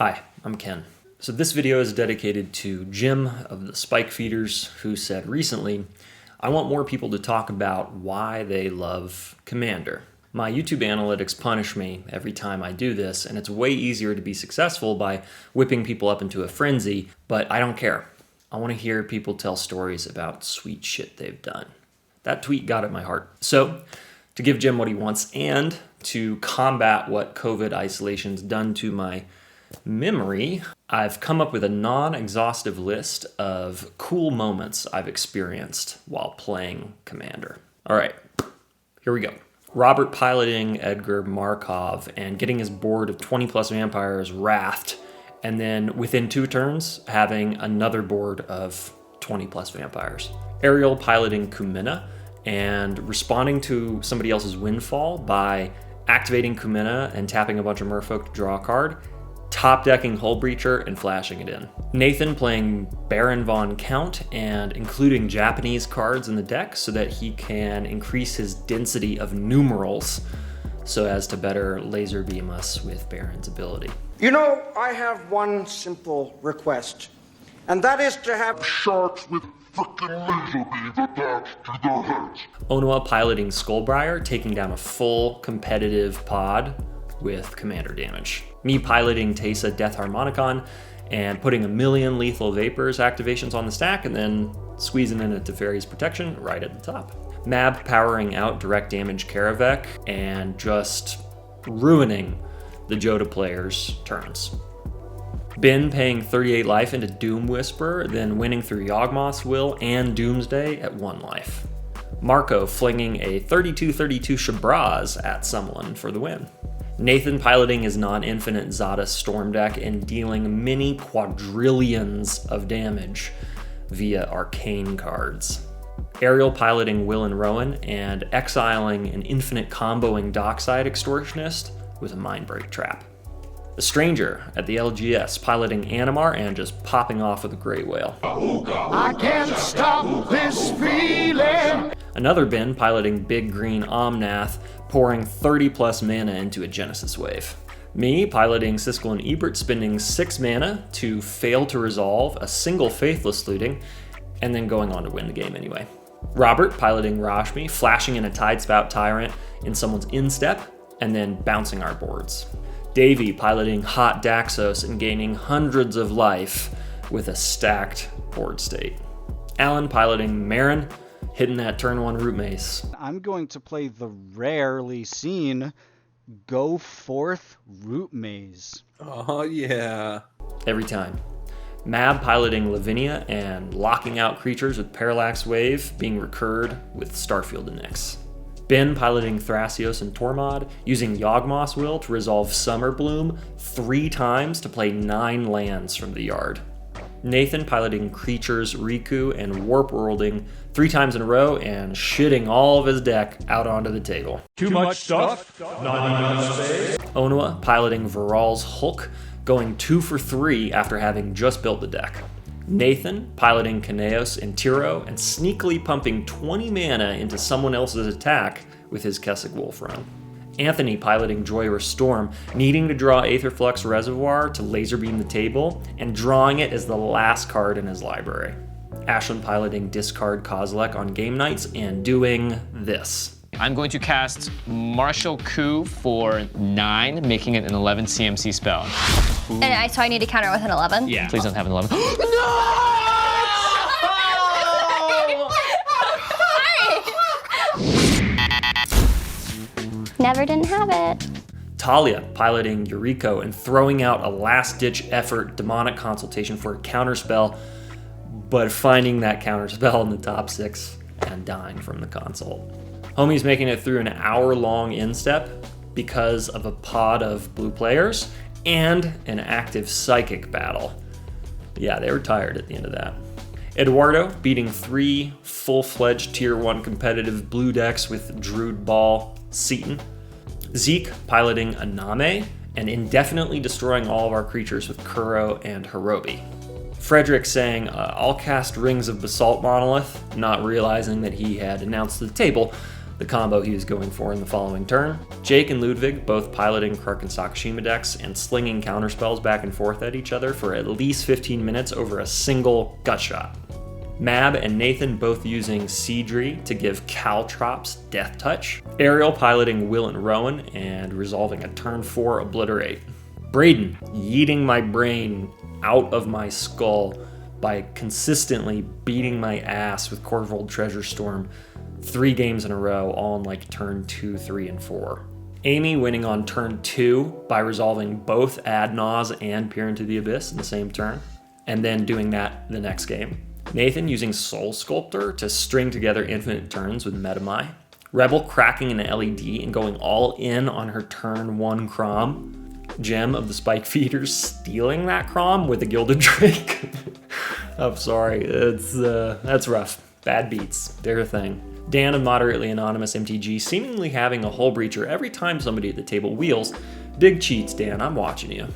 Hi, I'm Ken. So this video is dedicated to Jim of the Spike Feeders, who said recently, I want more people to talk about why they love Commander. My YouTube analytics punish me every time I do this, and it's way easier to be successful by whipping people up into a frenzy, but I don't care. I want to hear people tell stories about sweet shit they've done. That tweet got at my heart. So, to give Jim what he wants and to combat what COVID isolation's done to my memory, I've come up with a non-exhaustive list of cool moments I've experienced while playing Commander. All right, here we go. Robert piloting Edgar Markov and getting his board of 20 plus vampires wrathed, and then within 2 turns having another board of 20 plus vampires. Ariel piloting Kumina and responding to somebody else's windfall by activating Kumina and tapping a bunch of merfolk to draw a card, top decking Hullbreacher and flashing it in. Nathan playing Baron von Count and including Japanese cards in the deck so that he can increase his density of numerals so as to better laser beam us with Baron's ability. You know, I have one simple request, and that is to have sharks with frickin' laser beams attached to their heads. Onua piloting Skullbriar, taking down a full competitive pod with commander damage. Me piloting Teysa Death Harmonicon and putting 1,000,000 lethal vapors activations on the stack and then squeezing in a Teferi's protection right at the top. Mab powering out direct damage Karavek and just ruining the Joda players' turns. Bin paying 38 life into Doom Whisper, then winning through Yawgmoth's Will and Doomsday at 1 life. Marco flinging a 32-32 Shabraz at someone for the win. Nathan piloting his non-infinite Zada Storm deck and dealing many quadrillions of damage via arcane cards. Ariel piloting Will and Rowan and exiling an infinite comboing Dockside Extortionist with a Mindbreak Trap. The Stranger at the LGS piloting Animar and just popping off with a Grey Whale. I can't stop this feeling. Another Bin piloting Big Green Omnath, pouring 30 plus mana into a Genesis Wave. Me piloting Siskel and Ebert spending 6 mana to fail to resolve a single Faithless Looting, and then going on to win the game anyway. Robert piloting Rashmi, flashing in a Tidespout Tyrant in someone's instep, and then bouncing our boards. Davey piloting Hot Daxos and gaining hundreds of life with a stacked board state. Alan piloting Marin, hitting that turn 1 Root Mace. I'm going to play the rarely seen Go Forth Root Maze. Oh, yeah. Every time. Mab piloting Lavinia and locking out creatures with Parallax Wave, being recurred with Starfield and Nyx. Ben piloting Thrasios and Tormod, using Yawgmoth's Will to resolve Summer Bloom 3 times to play 9 lands from the yard. Nathan piloting Creatures, Riku, and Warp Worlding 3 times in a row and shitting all of his deck out onto the table. Too much stuff, not enough space. Onua piloting Viral's Hulk, going 2 for 3 after having just built the deck. Nathan piloting Kaneos and Tiro and sneakily pumping 20 mana into someone else's attack with his Kessig Wolf Run. Anthony piloting Joyrus Storm, needing to draw Aetherflux Reservoir to laser beam the table and drawing it as the last card in his library. Ashlyn piloting Discard Kozilek on game nights and doing this. I'm going to cast Martial Coup for 9, making it an 11 CMC spell. And so I need to counter with an 11? Yeah. Please don't have an 11. Never didn't have it. Talia piloting Yuriko and throwing out a last-ditch effort Demonic Consultation for a counterspell, but finding that counterspell in the top 6 and dying from the consult. Homie's making it through an hour-long instep because of a pod of blue players and an active psychic battle. Yeah, they were tired at the end of that. Eduardo beating 3 full-fledged tier 1 competitive blue decks with Druid Ball, Seaton. Zeke piloting Aname and indefinitely destroying all of our creatures with Kuro and Hirobi. Frederick saying, I'll cast Rings of Basalt Monolith, not realizing that he had announced to the table the combo he was going for in the following turn. Jake and Ludwig both piloting Krark and Sakashima decks and slinging counterspells back and forth at each other for at least 15 minutes over a single gut shot. Mab and Nathan both using Seedry to give Caltrops Death Touch. Ariel piloting Will and Rowan and resolving a turn 4 Obliterate. Braden yeeting my brain out of my skull by consistently beating my ass with Corvold Treasure Storm 3 games in a row, all in like turn 2, 3, and 4. Amy winning on turn 2 by resolving both Adnaz and Peer into the Abyss in the same turn, and then doing that the next game. Nathan using Soul Sculptor to string together infinite turns with Metamai. Rebel cracking an LED and going all in on her turn 1 Crom. Gem of the Spike Feeders stealing that Crom with a Gilded Drake. I'm sorry, that's rough. Bad beats, they're a thing. Dan of Moderately Anonymous MTG seemingly having a Hull Breacher every time somebody at the table wheels. Big cheats, Dan, I'm watching you.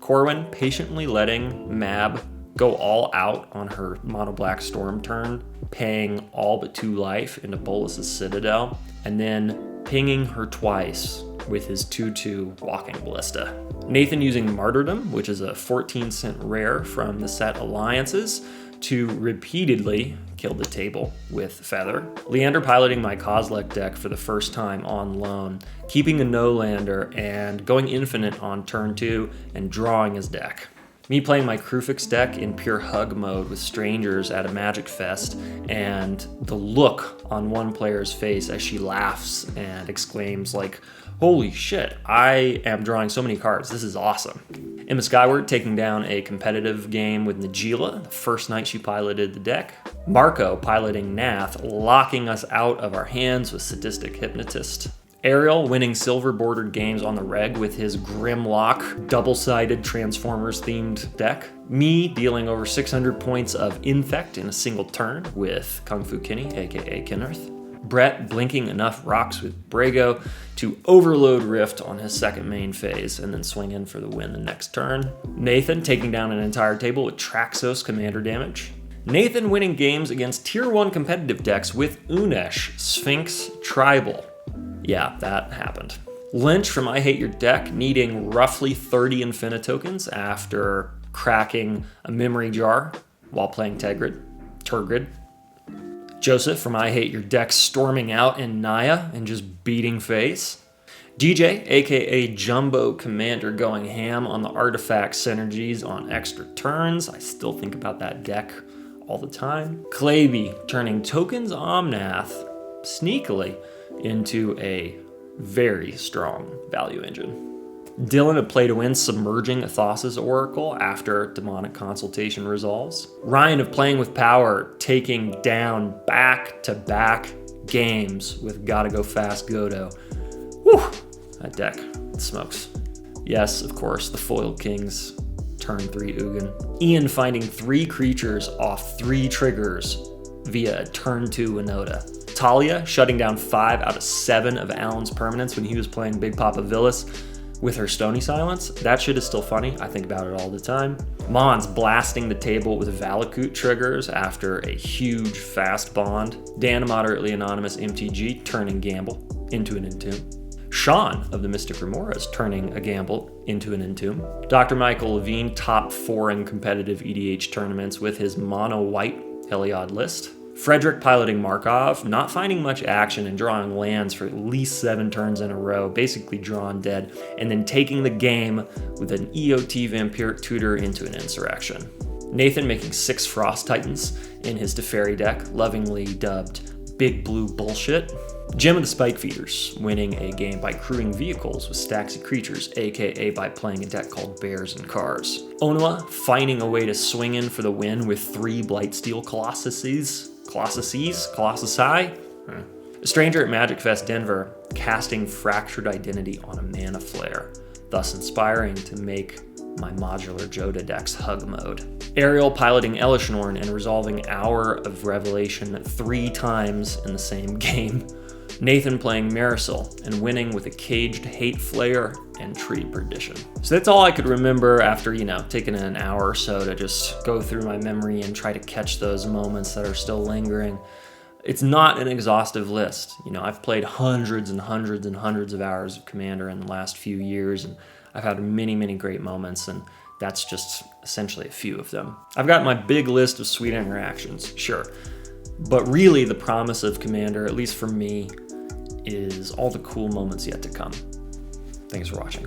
Corwin patiently letting Mab go all out on her Mono Black Storm turn, paying all but 2 life into Bolus's Citadel, and then pinging her twice with his 2/2 Walking Ballista. Nathan using Martyrdom, which is a 14-cent rare from the set Alliances, to repeatedly kill the table with Feather. Leander piloting my Kozilek deck for the first time on loan, keeping a no-lander and going infinite on turn 2 and drawing his deck. Me playing my Krufix deck in pure hug mode with strangers at a Magic Fest, and the look on one player's face as she laughs and exclaims like, "Holy shit, I am drawing so many cards, this is awesome." Emma Skyward taking down a competitive game with Najila the first night she piloted the deck. Marco piloting Nath, locking us out of our hands with Sadistic Hypnotist. Ariel winning silver bordered games on the reg with his Grimlock double-sided Transformers-themed deck. Me dealing over 600 points of Infect in a single turn with Kung Fu Kinney, aka Kinnerth. Brett blinking enough rocks with Brago to overload Rift on his second main phase and then swing in for the win the next turn. Nathan taking down an entire table with Traxos commander damage. Nathan winning games against tier 1 competitive decks with Unesh, Sphinx, Tribal. Yeah, that happened. Lynch from I Hate Your Deck needing roughly 30 Infinitokens after cracking a memory jar while playing Turgrid. Joseph from I Hate Your Deck storming out in Naya and just beating face. DJ, aka Jumbo Commander, going ham on the artifact synergies on extra turns. I still think about that deck all the time. Claby turning Tokens Omnath sneakily into a very strong value engine. Dylan of Play to Win submerging Athos's Oracle after Demonic Consultation resolves. Ryan of Playing with Power taking down back-to-back games with Gotta Go Fast Godo. Whew, that deck smokes. Yes, of course, the Foil Kings, turn 3 Ugin. Ian finding 3 creatures off 3 triggers via a turn 2 Winota. Talia shutting down 5 out of 7 of Alan's permanents when he was playing Big Papa Villas with her Stony Silence. That shit is still funny. I think about it all the time. Mons blasting the table with Valakut triggers after a huge fast bond. Dan Moderately Anonymous MTG turning Gamble into an Entomb. Sean of the Mystic Remoras turning a Gamble into an Entomb. Dr. Michael Levine top 4 in competitive EDH tournaments with his mono-white Heliod list. Frederick piloting Markov, not finding much action and drawing lands for at least 7 turns in a row, basically drawn dead, and then taking the game with an EOT Vampiric Tutor into an Insurrection. Nathan making 6 Frost Titans in his Teferi deck, lovingly dubbed Big Blue Bullshit. Gem of the Spike Feeders, winning a game by crewing vehicles with Staxy Creatures, aka by playing a deck called Bears and Cars. Onua finding a way to swing in for the win with 3 Blightsteel Colossi. A stranger at Magic Fest Denver casting Fractured Identity on a Mana Flare, thus inspiring to make my modular Joda deck's hug mode. Ariel piloting Elishnorn and resolving Hour of Revelation 3 times in the same game. Nathan playing Marisol and winning with a Caged Hate Flare and Tree Perdition. So that's all I could remember after, taking an hour or so to just go through my memory and try to catch those moments that are still lingering. It's not an exhaustive list. You know, I've played hundreds and hundreds and hundreds of hours of Commander in the last few years, and I've had many, many great moments, and that's just essentially a few of them. I've got my big list of sweet interactions, sure. But really the promise of Commander, at least for me, is all the cool moments yet to come. Thanks for watching.